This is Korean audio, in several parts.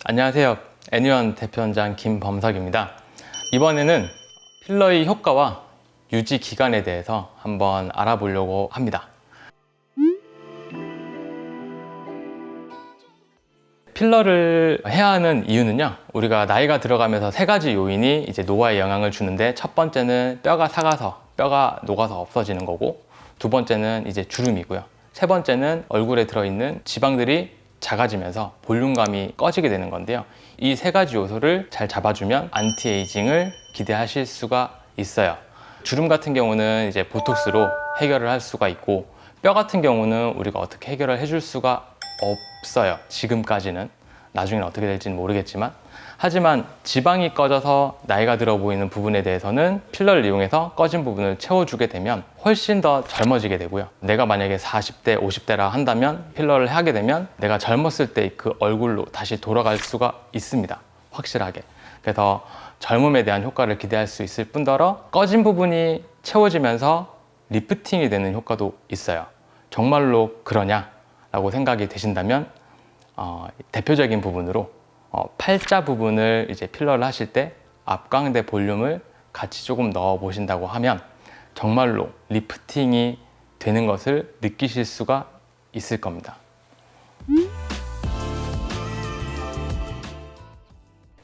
안녕하세요. 애니원 대표원장 김범석입니다. 이번에는 필러의 효과와 유지 기간에 대해서 한번 알아보려고 합니다. 필러를 해야 하는 이유는요, 우리가 나이가 들어가면서 세 가지 요인이 이제 노화에 영향을 주는데, 첫 번째는 뼈가 삭아서 뼈가 녹아서 없어지는 거고, 두 번째는 이제 주름이고요, 세 번째는 얼굴에 들어있는 지방들이 작아지면서 볼륨감이 꺼지게 되는 건데요, 이 세 가지 요소를 잘 잡아주면 안티에이징을 기대하실 수가 있어요. 주름 같은 경우는 이제 보톡스로 해결을 할 수가 있고, 뼈 같은 경우는 우리가 어떻게 해결을 해줄 수가 없어요. 지금까지는. 나중에는 어떻게 될지는 모르겠지만, 하지만 지방이 꺼져서 나이가 들어 보이는 부분에 대해서는 필러를 이용해서 꺼진 부분을 채워주게 되면 훨씬 더 젊어지게 되고요, 내가 만약에 40대, 50대라 한다면 필러를 하게 되면 내가 젊었을 때 그 얼굴로 다시 돌아갈 수가 있습니다. 확실하게. 그래서 젊음에 대한 효과를 기대할 수 있을 뿐더러 꺼진 부분이 채워지면서 리프팅이 되는 효과도 있어요. 정말로 그러냐? 라고 생각이 되신다면 대표적인 부분으로 팔자 부분을 이제 필러를 하실 때 앞광대 볼륨을 같이 조금 넣어 보신다고 하면 정말로 리프팅이 되는 것을 느끼실 수가 있을 겁니다.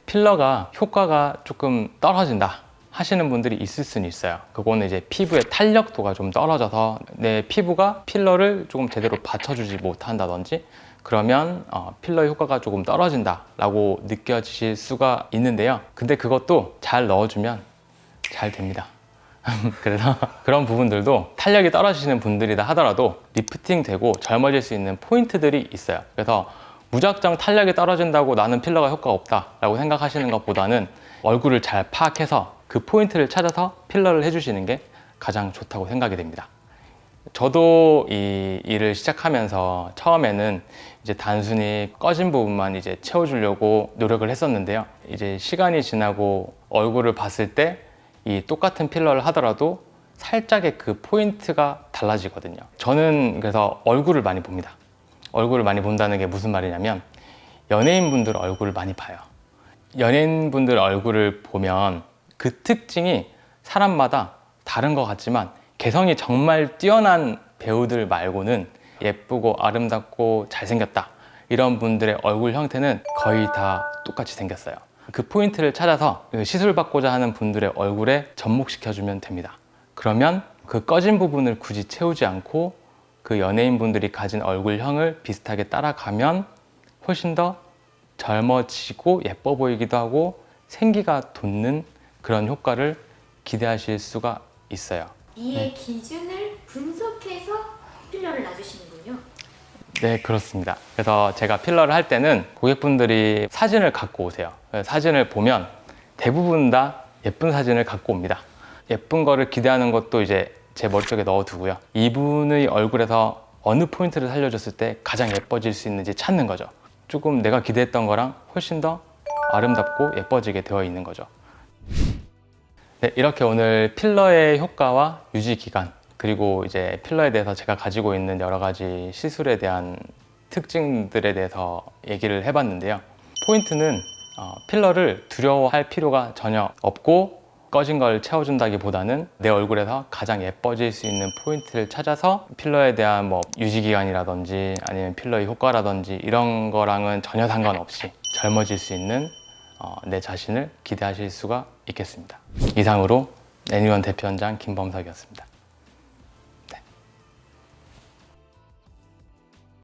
필러가 효과가 조금 떨어진다 하시는 분들이 있을 수는 있어요. 그거는 이제 피부의 탄력도가 좀 떨어져서 내 피부가 필러를 조금 제대로 받쳐주지 못한다든지, 그러면 필러의 효과가 조금 떨어진다 라고 느껴지실 수가 있는데요, 근데 그것도 잘 넣어주면 잘 됩니다. 그래서 그런 부분들도 탄력이 떨어지시는 분들이다 하더라도 리프팅 되고 젊어질 수 있는 포인트들이 있어요. 그래서 무작정 탄력이 떨어진다고 나는 필러가 효과가 없다 라고 생각하시는 것보다는 얼굴을 잘 파악해서 그 포인트를 찾아서 필러를 해주시는 게 가장 좋다고 생각이 됩니다. 저도 이 일을 시작하면서 처음에는 이제 단순히 꺼진 부분만 이제 채워주려고 노력을 했었는데요, 이제 시간이 지나고 얼굴을 봤을 때 이 똑같은 필러를 하더라도 살짝의 그 포인트가 달라지거든요. 저는 그래서 얼굴을 많이 봅니다. 얼굴을 많이 본다는 게 무슨 말이냐면, 연예인분들 얼굴을 많이 봐요. 연예인분들 얼굴을 보면 그 특징이 사람마다 다른 것 같지만, 개성이 정말 뛰어난 배우들 말고는 예쁘고 아름답고 잘생겼다 이런 분들의 얼굴 형태는 거의 다 똑같이 생겼어요. 그 포인트를 찾아서 시술 받고자 하는 분들의 얼굴에 접목시켜주면 됩니다. 그러면 그 꺼진 부분을 굳이 채우지 않고 그 연예인분들이 가진 얼굴형을 비슷하게 따라가면 훨씬 더 젊어지고 예뻐 보이기도 하고 생기가 돋는 그런 효과를 기대하실 수가 있어요. 이의 기준을 분석해서 필러를 놔주시는군요. 네, 그렇습니다. 그래서 제가 필러를 할 때는 고객분들이 사진을 갖고 오세요. 사진을 보면 대부분 다 예쁜 사진을 갖고 옵니다. 예쁜 거를 기대하는 것도 이제 제 머릿속에 넣어두고요, 이분의 얼굴에서 어느 포인트를 살려줬을 때 가장 예뻐질 수 있는지 찾는 거죠. 조금 내가 기대했던 거랑 훨씬 더 아름답고 예뻐지게 되어 있는 거죠. 네, 이렇게 오늘 필러의 효과와 유지 기간, 그리고 이제 필러에 대해서 제가 가지고 있는 여러 가지 시술에 대한 특징들에 대해서 얘기를 해봤는데요, 포인트는 필러를 두려워할 필요가 전혀 없고, 꺼진 걸 채워준다기보다는 내 얼굴에서 가장 예뻐질 수 있는 포인트를 찾아서 필러에 대한 뭐 유지 기간이라든지 아니면 필러의 효과라든지 이런 거랑은 전혀 상관없이 젊어질 수 있는 내 자신을 기대하실 수가 있겠습니다. 이상으로 애니원 대표원장 김범석이었습니다.